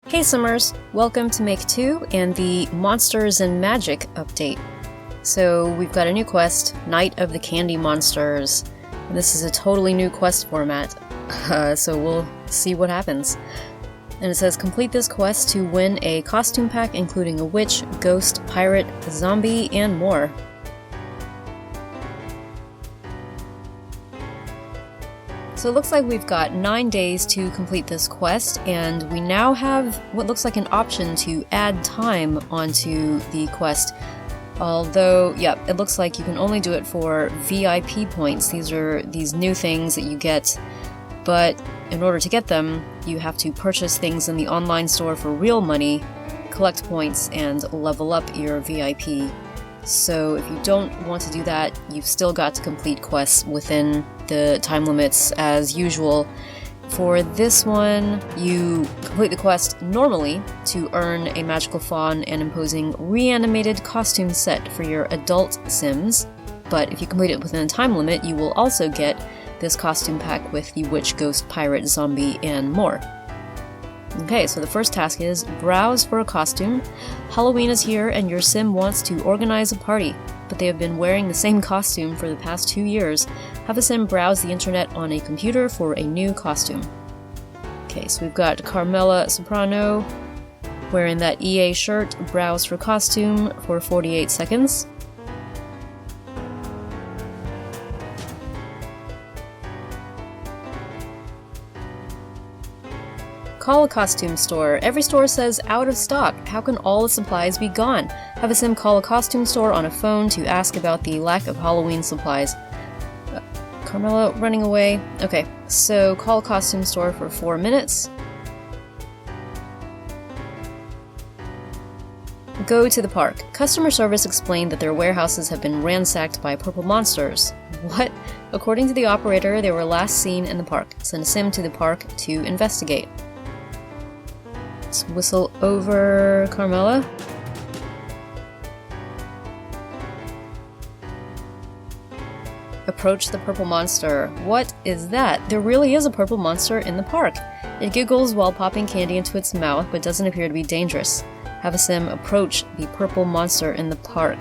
Hey Simmers! Welcome to Make 2 and the Monsters and Magic update. So we've got a new quest, Night of the Candy Monsters. And this is a totally new quest format, so we'll see what happens. And it says complete this quest to win a costume pack including a witch, ghost, pirate, zombie, and more. So it looks like we've got 9 days to complete this quest, and we now have what looks like an option to add time onto the quest. Although, yeah, it looks like you can only do it for VIP points. These are these new things that you get, but in order to get them, you have to purchase things in the online store for real money, collect points, and level up your VIP. So if you don't want to do that, you've still got to complete quests within the time limits as usual. For this one, you complete the quest normally to earn a magical fawn and imposing reanimated costume set for your adult Sims, but if you complete it within a time limit, you will also get this costume pack with the witch, ghost, pirate, zombie, and more. Okay, so the first task is browse for a costume. Halloween is here and your Sim wants to organize a party, but they have been wearing the same costume for the past 2 years. Have a Sim browse the internet on a computer for a new costume. Okay, so we've got Carmela Soprano wearing that EA shirt, browse for costume for 48 seconds. Call a costume store. Every store says out of stock. How can all the supplies be gone? Have a Sim call a costume store on a phone to ask about the lack of Halloween supplies. Carmela running away. Okay, so call a costume store for 4 minutes. Go to the park. Customer service explained that their warehouses have been ransacked by purple monsters. What? According to the operator, they were last seen in the park. Send a Sim to the park to investigate. Let's whistle over Carmela. Approach the purple monster. What is that? There really is a purple monster in the park. It giggles while popping candy into its mouth, but doesn't appear to be dangerous. Have a Sim approach the purple monster in the park.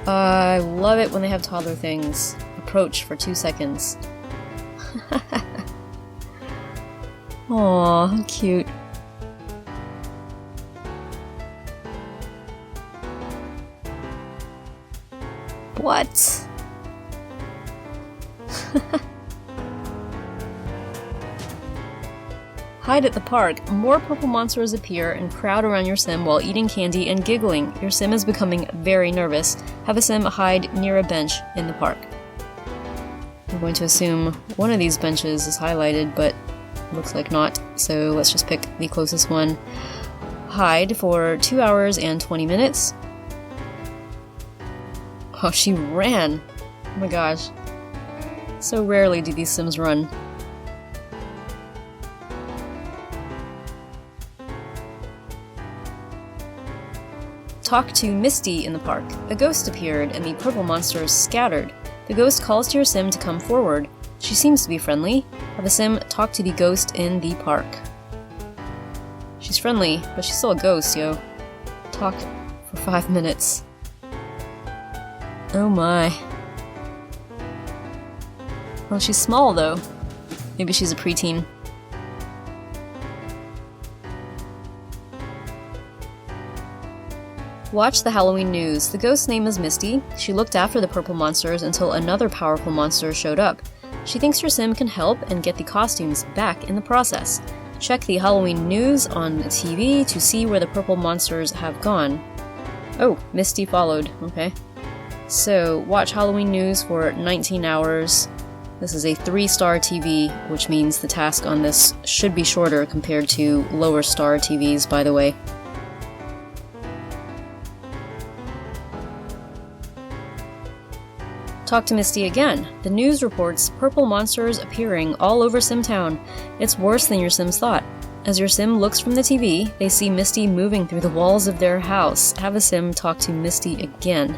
I love it when they have toddler things. Approach for 2 seconds. Aw, how cute. What? Hide at the park. More purple monsters appear and crowd around your Sim while eating candy and giggling. Your Sim is becoming very nervous. Have a Sim hide near a bench in the park. I'm going to assume one of these benches is highlighted, but looks like not, so let's just pick the closest one. Hide for 2 hours and 20 minutes. Oh, she ran! Oh my gosh. So rarely do these Sims run. Talk to Misty in the park. A ghost appeared and the purple monsters scattered. The ghost calls to your Sim to come forward. She seems to be friendly. Have a Sim talk to the ghost in the park. She's friendly, but she's still a ghost, yo. Talk for 5 minutes. Oh my. Well, she's small though. Maybe she's a preteen. Watch the Halloween news. The ghost's name is Misty. She looked after the purple monsters until another powerful monster showed up. She thinks your Sim can help and get the costumes back in the process. Check the Halloween news on the TV to see where the purple monsters have gone. Oh, Misty followed. Okay. So, watch Halloween news for 19 hours. This is a 3-star TV, which means the task on this should be shorter compared to lower star TVs, by the way. Talk to Misty again. The news reports purple monsters appearing all over SimTown. It's worse than your Sims thought. As your Sim looks from the TV, they see Misty moving through the walls of their house. Have a Sim talk to Misty again.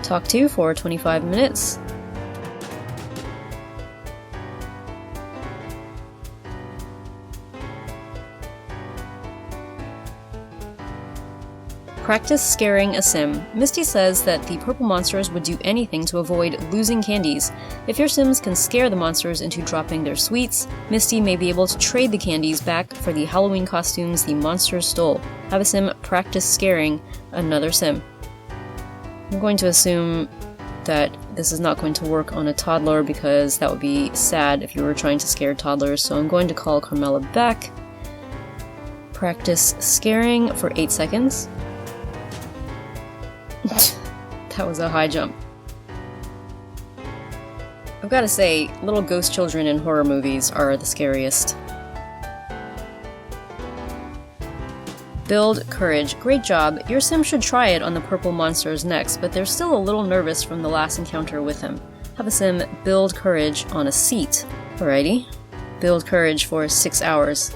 Talk to for 25 minutes. Practice scaring a sim. Misty says that the purple monsters would do anything to avoid losing candies. If your sims can scare the monsters into dropping their sweets, Misty may be able to trade the candies back for the Halloween costumes the monsters stole. Have a sim practice scaring another sim. I'm going to assume that this is not going to work on a toddler because that would be sad if you were trying to scare toddlers, so I'm going to call Carmela back. Practice scaring for 8 seconds. That was a high jump. I've gotta say, little ghost children in horror movies are the scariest. Build courage. Great job. Your sim should try it on the purple monsters next, but they're still a little nervous from the last encounter with him. Have a sim build courage on a seat. Alrighty. Build courage for 6 hours.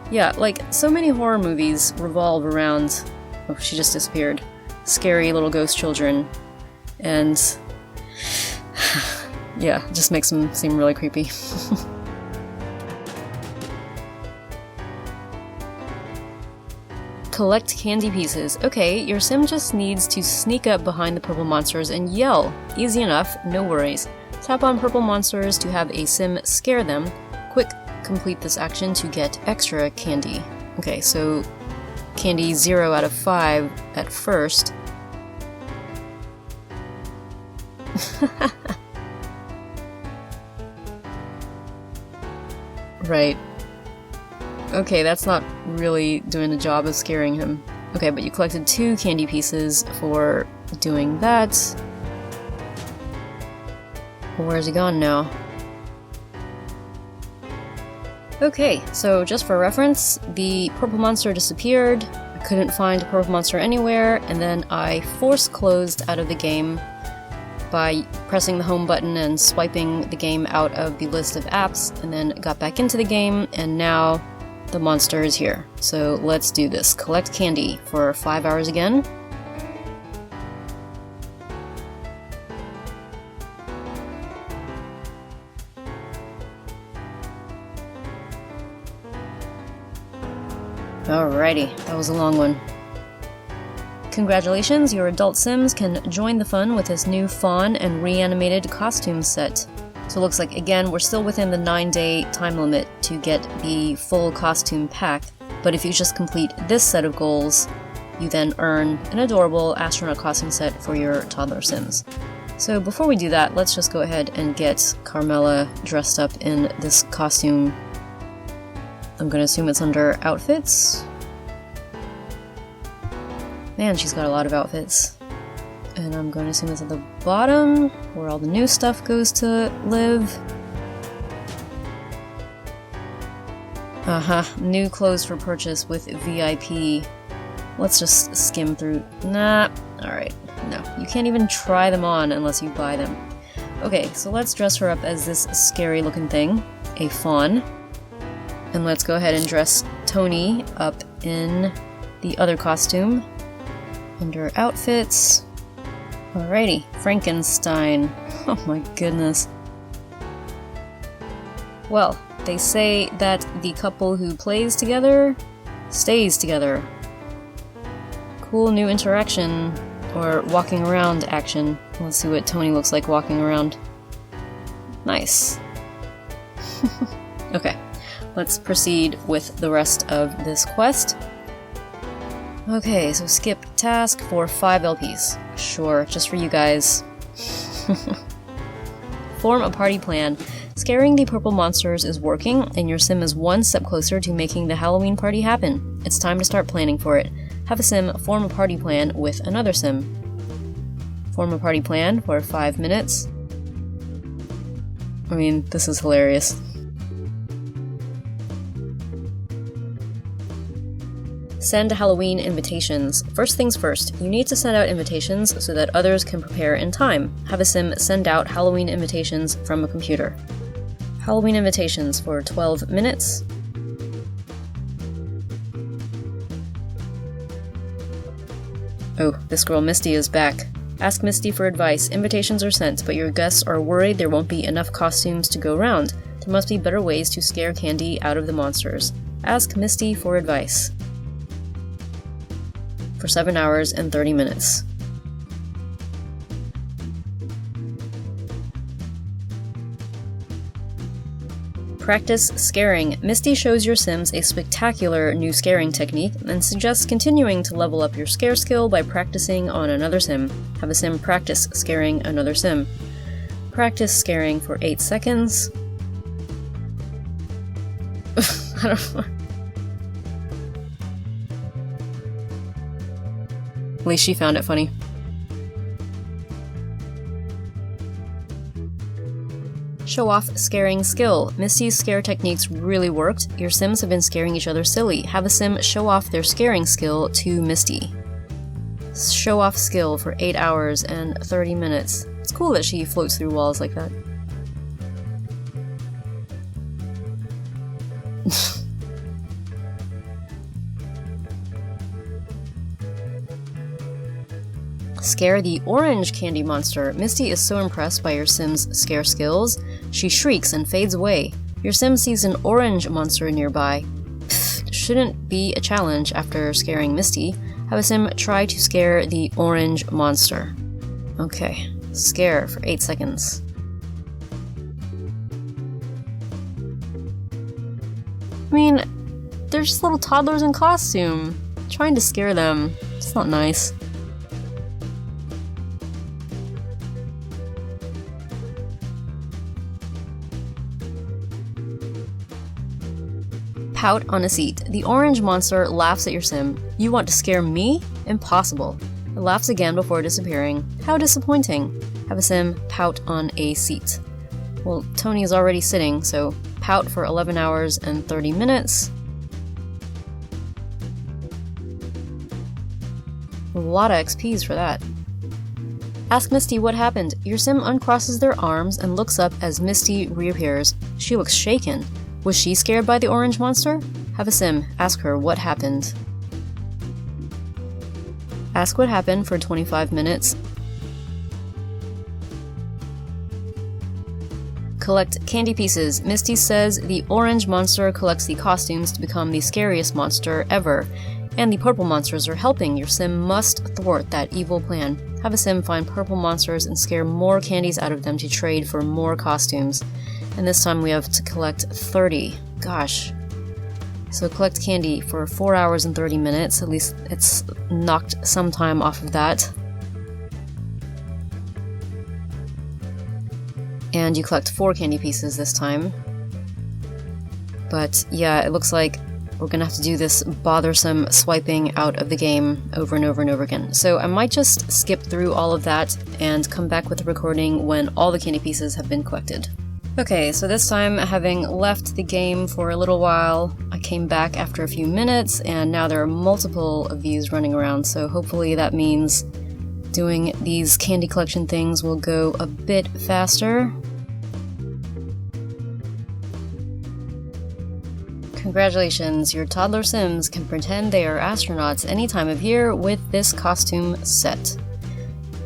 Yeah, like, so many horror movies revolve around... Oh, she just disappeared. Scary little ghost children. And... yeah, it just makes them seem really creepy. Collect candy pieces. Okay, your sim just needs to sneak up behind the purple monsters and yell. Easy enough, no worries. Tap on purple monsters to have a sim scare them. Quick, complete this action to get extra candy. Okay, so candy 0 out of 5 at first. Right. Okay, that's not really doing the job of scaring him. Okay, but you collected 2 candy pieces for doing that. Where's he gone now? Okay, so just for reference, the purple monster disappeared. I couldn't find a purple monster anywhere, and then I force closed out of the game by pressing the home button and swiping the game out of the list of apps, and then got back into the game, and now the monster is here. So let's do this. Collect candy for 5 hours again. Alrighty, that was a long one. Congratulations, your adult Sims can join the fun with this new fawn and reanimated costume set. So it looks like, again, we're still within the 9-day time limit to get the full costume pack, but if you just complete this set of goals, you then earn an adorable astronaut costume set for your toddler Sims. So before we do that, let's just go ahead and get Carmela dressed up in this costume. I'm gonna assume it's under outfits. Man, she's got a lot of outfits. And I'm going to assume it's at the bottom, where all the new stuff goes to live. New clothes for purchase with VIP. Let's just skim through. Nah, alright, no. You can't even try them on unless you buy them. Okay, so let's dress her up as this scary looking thing, a fawn. And let's go ahead and dress Tony up in the other costume. Under outfits. Alrighty, Frankenstein. Oh my goodness. Well, they say that the couple who plays together stays together. Cool new interaction, or walking around action. Let's see what Tony looks like walking around. Nice. Okay, let's proceed with the rest of this quest. Okay, so skip task for 5 LPs. Sure, just for you guys. Form a party plan. Scaring the purple monsters is working, and your sim is one step closer to making the Halloween party happen. It's time to start planning for it. Have a sim form a party plan with another sim. Form a party plan for 5 minutes. I mean, this is hilarious. Send Halloween invitations. First things first, you need to send out invitations so that others can prepare in time. Have a sim send out Halloween invitations from a computer. Halloween invitations for 12 minutes. Oh, this girl Misty is back. Ask Misty for advice. Invitations are sent, but your guests are worried there won't be enough costumes to go round. There must be better ways to scare candy out of the monsters. Ask Misty for advice. for 7 hours and 30 minutes. Practice scaring. Misty shows your Sims a spectacular new scaring technique and suggests continuing to level up your scare skill by practicing on another Sim. Have a Sim practice scaring another Sim. Practice scaring for 8 seconds. I don't know. At least she found it funny. Show off scaring skill. Misty's scare techniques really worked. Your Sims have been scaring each other silly. Have a Sim show off their scaring skill to Misty. Show off skill for 8 hours and 30 minutes. It's cool that she floats through walls like that. Scare the orange candy monster. Misty is so impressed by your Sim's scare skills, she shrieks and fades away. Your Sim sees an orange monster nearby. Pfft, shouldn't be a challenge after scaring Misty. Have a Sim try to scare the orange monster. Okay, scare for 8 seconds. I mean, they're just little toddlers in costume. Trying to scare them, it's not nice. Pout on a seat. The orange monster laughs at your Sim. You want to scare me? Impossible. It laughs again before disappearing. How disappointing. Have a Sim pout on a seat. Well, Tony is already sitting, so pout for 11 hours and 30 minutes. A lot of XPs for that. Ask Misty what happened. Your Sim uncrosses their arms and looks up as Misty reappears. She looks shaken. Was she scared by the orange monster? Have a Sim ask her what happened. Ask what happened for 25 minutes. Collect candy pieces. Misty says the orange monster collects the costumes to become the scariest monster ever, and the purple monsters are helping. Your Sim must thwart that evil plan. Have a Sim find purple monsters and scare more candies out of them to trade for more costumes. And this time we have to collect 30. Gosh. So collect candy for 4 hours and 30 minutes. At least it's knocked some time off of that. And you collect 4 candy pieces this time. But yeah, it looks like we're gonna have to do this bothersome swiping out of the game over and over and over again. So I might just skip through all of that and come back with a recording when all the candy pieces have been collected. Okay, so this time, having left the game for a little while, I came back after a few minutes, and now there are multiple of these running around, so hopefully that means doing these candy collection things will go a bit faster. Congratulations, your toddler Sims can pretend they are astronauts any time of year with this costume set.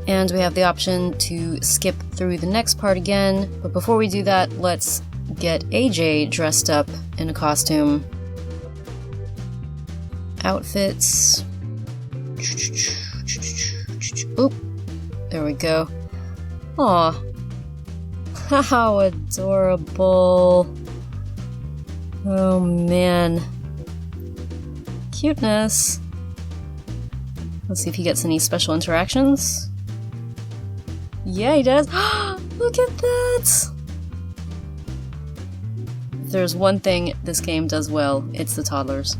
And we have the option to skip through the next part again, but before we do that, let's get AJ dressed up in a costume. Outfits. Oop, there we go. Aw, how adorable. Oh man. Cuteness. Let's see if he gets any special interactions. Yeah, he does. Look at that! If there's one thing this game does well, it's the toddlers.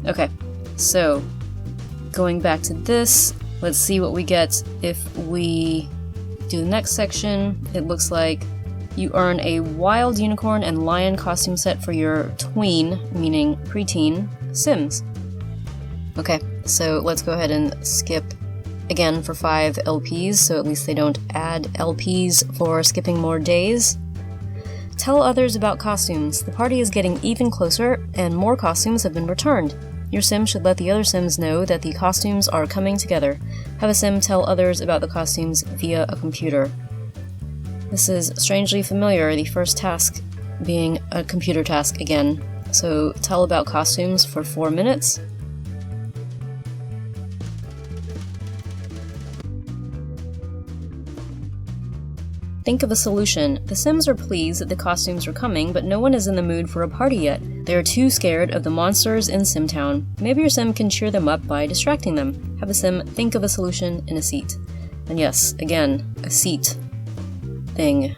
Okay, so going back to this, let's see what we get if we do the next section. It looks like you earn a wild unicorn and lion costume set for your tween, meaning preteen, Sims. Okay, so let's go ahead and skip again for 5 LPs, so at least they don't add LPs for skipping more days. Tell others about costumes. The party is getting even closer, and more costumes have been returned. Your Sim should let the other Sims know that the costumes are coming together. Have a Sim tell others about the costumes via a computer. This is strangely familiar, the first task being a computer task again. So tell about costumes for 4 minutes. Think of a solution. The Sims are pleased that the costumes are coming, but no one is in the mood for a party yet. They are too scared of the monsters in Simtown. Maybe your Sim can cheer them up by distracting them. Have a Sim think of a solution in a seat. And yes, again, a seat thing.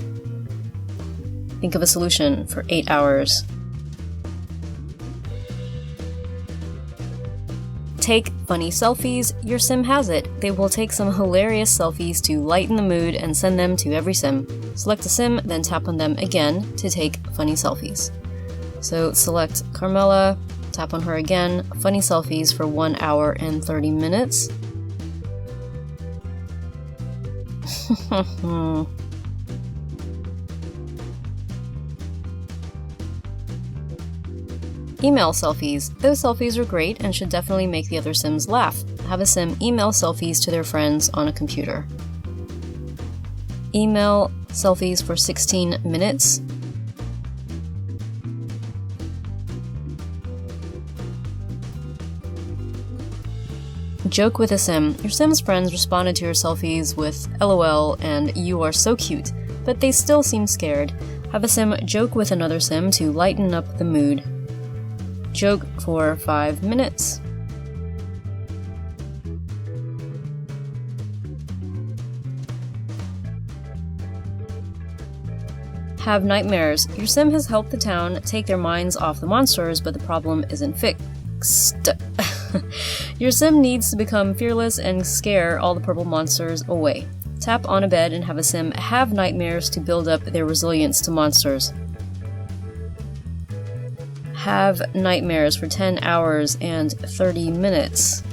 Think of a solution for 8 hours. Take funny selfies. Your Sim has it. They will take some hilarious selfies to lighten the mood and send them to every Sim. Select a Sim, then tap on them again to take funny selfies. So select Carmela, tap on her again, funny selfies for 1 hour and 30 minutes. Email selfies. Those selfies are great and should definitely make the other Sims laugh. Have a Sim email selfies to their friends on a computer. Email selfies for 16 minutes. Joke with a Sim. Your Sim's friends responded to your selfies with LOL and "you are so cute," but they still seem scared. Have a Sim joke with another Sim to lighten up the mood. Joke for 5 minutes. Have nightmares. Your Sim has helped the town take their minds off the monsters, but the problem isn't fixed. Your Sim needs to become fearless and scare all the purple monsters away. Tap on a bed and have a Sim have nightmares to build up their resilience to monsters. Have nightmares for 10 hours and 30 minutes.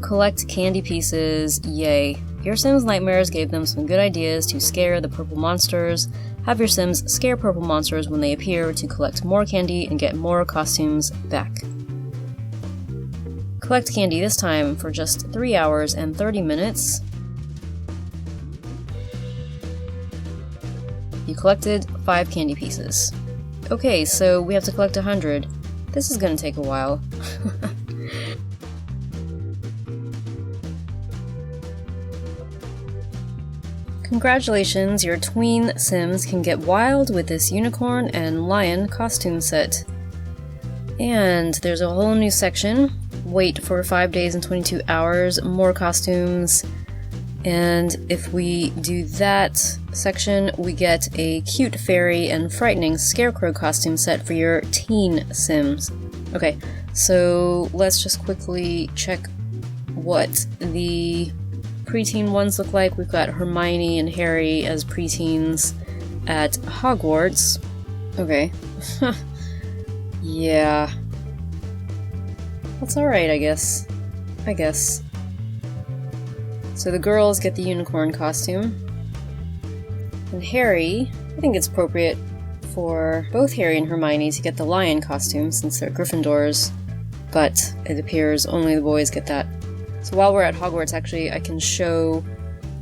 Collect candy pieces, yay. Your Sim's nightmares gave them some good ideas to scare the purple monsters. Have your Sims scare purple monsters when they appear to collect more candy and get more costumes back. Collect candy this time for just 3 hours and 30 minutes. You collected 5 candy pieces. Okay, so we have to collect 100. This is gonna take a while. Congratulations, your tween Sims can get wild with this unicorn and lion costume set. And there's a whole new section. Wait for 5 days and 22 hours, more costumes. And if we do that section, we get a cute fairy and frightening scarecrow costume set for your teen Sims. Okay, so let's just quickly check what the preteen ones look like. We've got Hermione and Harry as preteens at Hogwarts. Okay. Yeah. That's alright, I guess. So the girls get the unicorn costume. And Harry, I think it's appropriate for both Harry and Hermione to get the lion costume since they're Gryffindors, but it appears only the boys get that. So while we're at Hogwarts, actually, I can show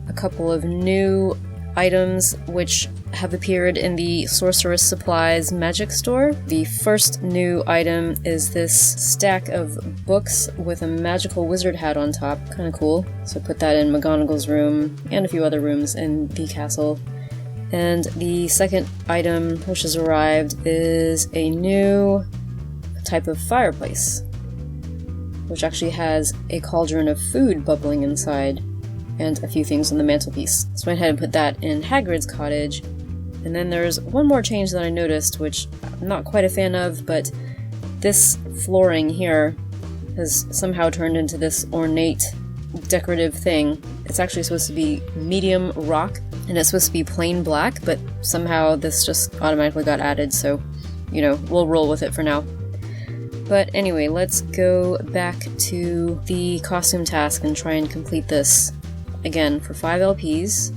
a couple of new items which have appeared in the Sorceress Supplies magic store. The first new item is this stack of books with a magical wizard hat on top. Kinda cool. So put that in McGonagall's room and a few other rooms in the castle. And the second item which has arrived is a new type of fireplace, which actually has a cauldron of food bubbling inside and a few things on the mantelpiece. So I went ahead and put that in Hagrid's cottage. And then there's one more change that I noticed, which I'm not quite a fan of, but this flooring here has somehow turned into this ornate, decorative thing. It's actually supposed to be medium rock, and it's supposed to be plain black, but somehow this just automatically got added, so, you know, we'll roll with it for now. But anyway, let's go back to the costume task and try and complete this. Again, for 5 LPs.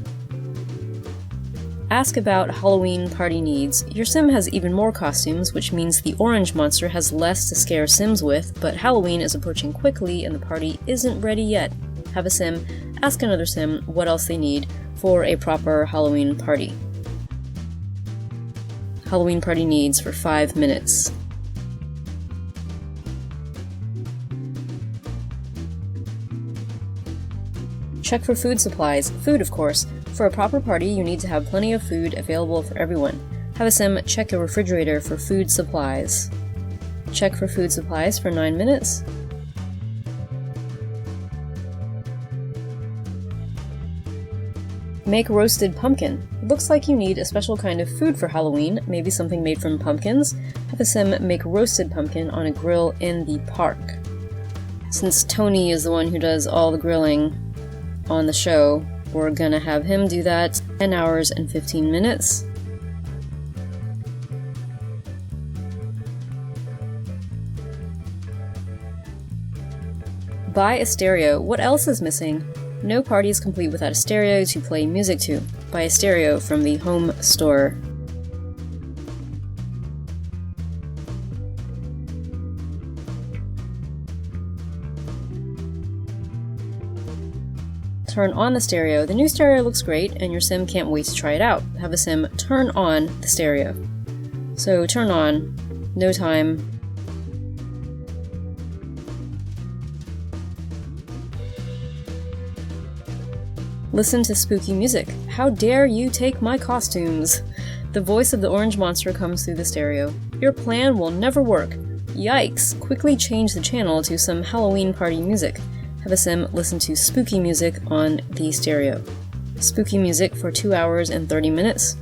Ask about Halloween party needs. Your Sim has even more costumes, which means the orange monster has less to scare Sims with, but Halloween is approaching quickly and the party isn't ready yet. Have a Sim ask another Sim what else they need for a proper Halloween party. Halloween party needs for 5 minutes. Check for food supplies. Food, of course. For a proper party, you need to have plenty of food available for everyone. Have a sim check your refrigerator for food supplies. Check for food supplies for 9 minutes. Make roasted pumpkin. Looks like you need a special kind of food for Halloween, maybe something made from pumpkins. Have a sim make roasted pumpkin on a grill in the park. Since Tony is the one who does all the grilling on the show, we're gonna have him do that 10 hours and 15 minutes. Buy a stereo. What else is missing? No party is complete without a stereo to play music to. Buy a stereo from the home store. Turn on the stereo. The new stereo looks great, and your sim can't wait to try it out. Have a sim turn on the stereo. So turn on, no time. Listen to spooky music. How dare you take my costumes? The voice of the orange monster comes through the stereo. Your plan will never work. Yikes! Quickly change the channel to some Halloween party music. Have a sim listen to spooky music on the stereo. Spooky music for 2 hours and 30 minutes.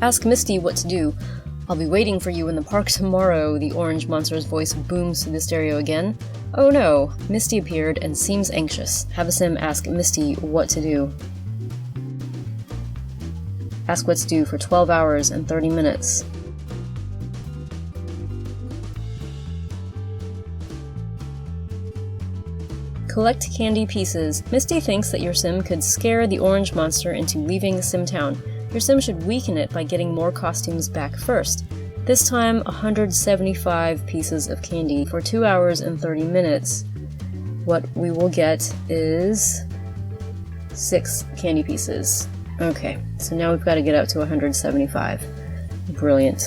Ask Misty what to do. I'll be waiting for you in the park tomorrow, the orange monster's voice booms through the stereo again. Oh no, Misty appeared and seems anxious. Have a sim ask Misty what to do. Ask what to do for 12 hours and 30 minutes. Collect candy pieces. Misty thinks that your sim could scare the orange monster into leaving Simtown. Your sim should weaken it by getting more costumes back first. This time, 175 pieces of candy for 2 hours and 30 minutes. What we will get is 6 candy pieces. Okay, so now we've got to get up to 175. Brilliant.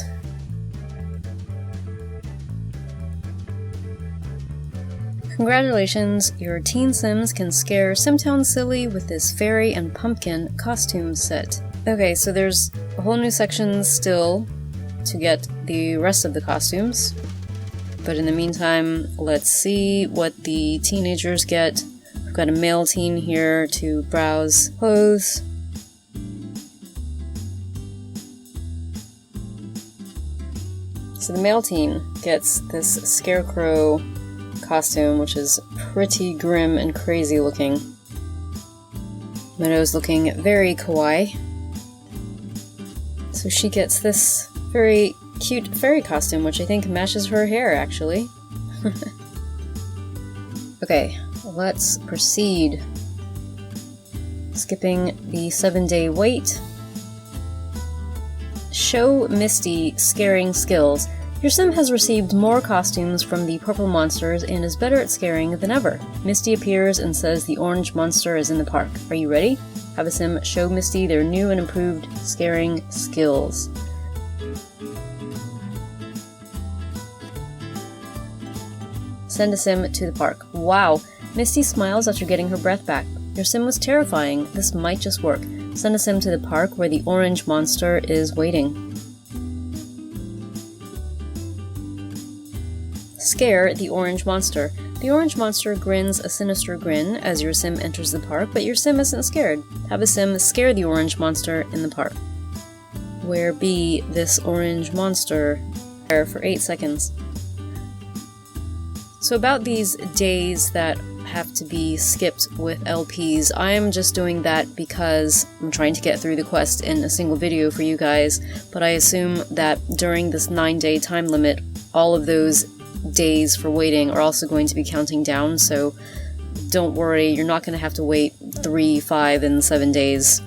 Congratulations, your teen sims can scare Simtown silly with this fairy and pumpkin costume set. Okay, so there's a whole new section still to get the rest of the costumes. But in the meantime, let's see what the teenagers get. We've got a male teen here to browse clothes. So the male teen gets this scarecrow costume, which is pretty grim and crazy looking. Meadow's looking very kawaii. So she gets this very cute fairy costume, which I think matches her hair, actually. Okay, let's proceed. Skipping the 7-day wait. Show Misty scaring skills. Your sim has received more costumes from the purple monsters and is better at scaring than ever. Misty appears and says the orange monster is in the park. Are you ready? Have a sim show Misty their new and improved scaring skills. Send a sim to the park. Wow! Misty smiles after getting her breath back. Your sim was terrifying. This might just work. Send a sim to the park where the orange monster is waiting. Scare the orange monster. The orange monster grins a sinister grin as your sim enters the park, but your sim isn't scared. Have a sim scare the orange monster in the park. Where be this orange monster? There for 8 seconds. So about these days that have to be skipped with LPs, I am just doing that because I'm trying to get through the quest in a single video for you guys, but I assume that during this 9-day time limit, all of those days for waiting are also going to be counting down, so don't worry, you're not going to have to wait 3, 5, and 7 days.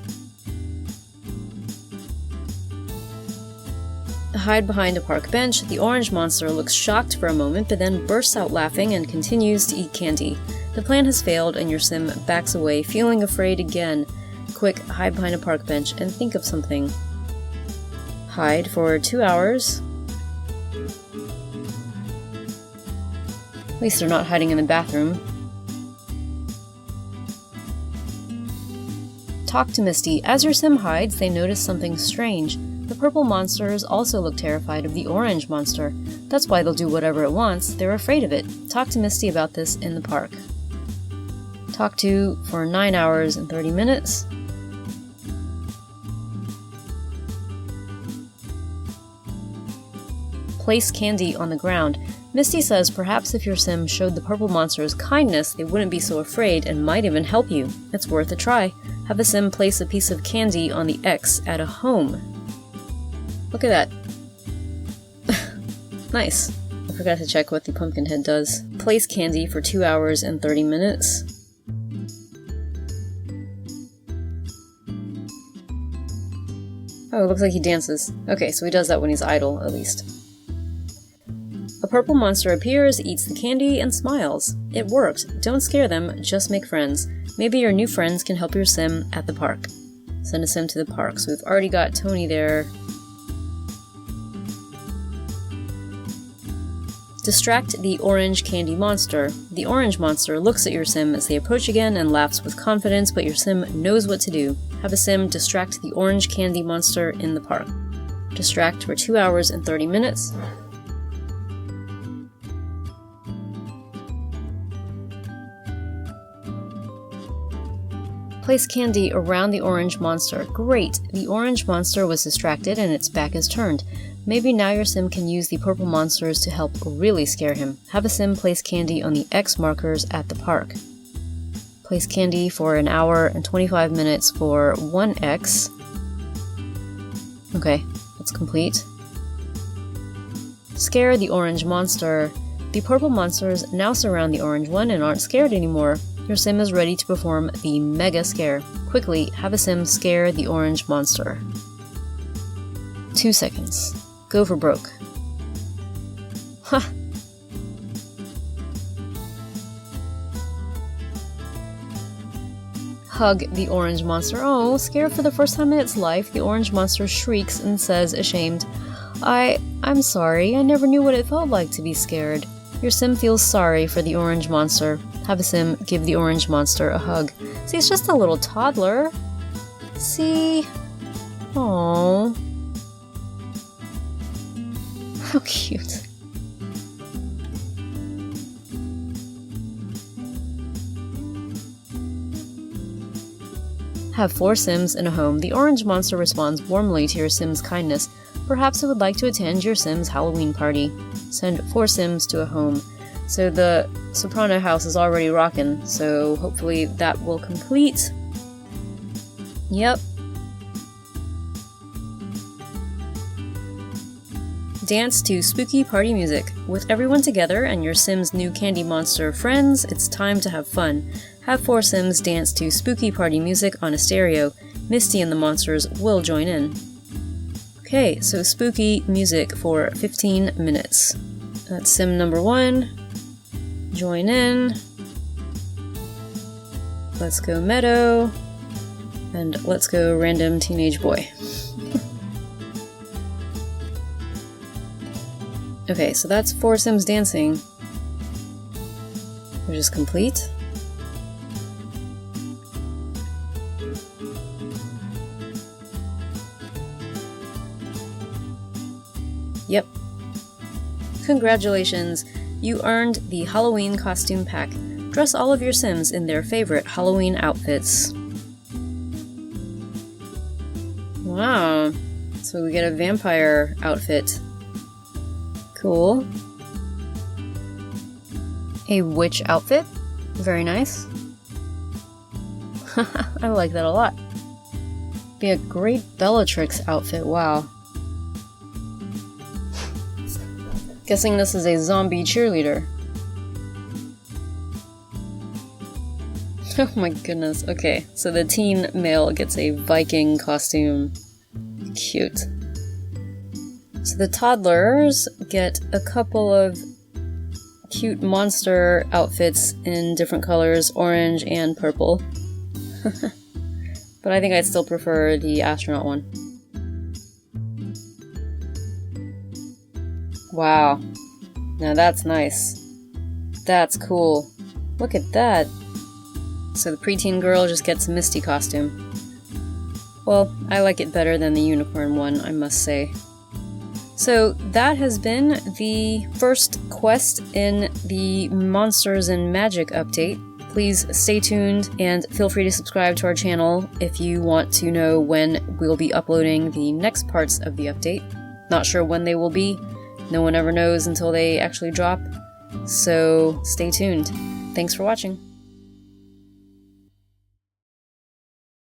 Hide behind a park bench. The orange monster looks shocked for a moment, but then bursts out laughing and continues to eat candy. The plan has failed, and your sim backs away, feeling afraid again. Quick, hide behind a park bench and think of something. Hide for 2 hours. At least they're not hiding in the bathroom. Talk to Misty. As your sim hides, they notice something strange. The purple monsters also look terrified of the orange monster. That's why they'll do whatever it wants. They're afraid of it. Talk to Misty about this in the park. Talk to for 9 hours and 30 minutes. Place candy on the ground. Misty says perhaps if your sim showed the purple monsters kindness, they wouldn't be so afraid and might even help you. It's worth a try. Have a sim place a piece of candy on the X at a home. Look at that. Nice. I forgot to check what the pumpkin head does. Place candy for 2 hours and 30 minutes. Oh, it looks like he dances. Okay, so he does that when he's idle, at least. A purple monster appears, eats the candy, and smiles. It worked. Don't scare them, just make friends. Maybe your new friends can help your sim at the park. Send a sim to the park. So we've already got Tony there. Distract the orange candy monster. The orange monster looks at your sim as they approach again and laughs with confidence, but your sim knows what to do. Have a sim distract the orange candy monster in the park. Distract for 2 hours and 30 minutes. Place candy around the orange monster. Great! The orange monster was distracted and its back is turned. Maybe now your sim can use the purple monsters to help really scare him. Have a sim place candy on the X markers at the park. Place candy for 1 hour and 25 minutes for 1 X. Okay, that's complete. Scare the orange monster. The purple monsters now surround the orange one and aren't scared anymore. Your sim is ready to perform the mega scare. Quickly, have a sim scare the orange monster. 2 seconds. Go for broke. Ha! Hug the orange monster. Oh, scared for the first time in its life, the orange monster shrieks and says, ashamed, I'm sorry, I never knew what it felt like to be scared. Your sim feels sorry for the orange monster. Have a sim give the orange monster a hug. See, it's just a little toddler. See? Aww. How cute. Have 4 sims in a home. The orange monster responds warmly to your sim's kindness. Perhaps it would like to attend your sim's Halloween party. Send 4 sims to a home. So the Soprano house is already rockin', so hopefully that will complete. Yep. Dance to spooky party music. With everyone together and your Sim's new candy monster friends, it's time to have fun. Have 4 Sims dance to spooky party music on a stereo. Misty and the monsters will join in. Okay, so spooky music for 15 minutes. That's Sim number 1. Join in. Let's go Meadow. And let's go random teenage boy. Okay, so that's 4 Sims dancing, which is complete. Yep. Congratulations! You earned the Halloween costume pack. Dress all of your Sims in their favorite Halloween outfits. Wow. So we get a vampire outfit. Cool. A witch outfit. Very nice. I like that a lot. Be a great Bellatrix outfit, wow. Guessing this is a zombie cheerleader. Oh my goodness, okay. So the teen male gets a Viking costume. Cute. So the toddlers get a couple of cute monster outfits in different colors, orange and purple. But I think I'd still prefer the astronaut one. Wow. Now that's nice. That's cool. Look at that. So the preteen girl just gets a Misty costume. Well, I like it better than the unicorn one, I must say. So that has been the first quest in the Monsters and Magic update. Please stay tuned and feel free to subscribe to our channel if you want to know when we'll be uploading the next parts of the update. Not sure when they will be. No one ever knows until they actually drop. So stay tuned. Thanks for watching.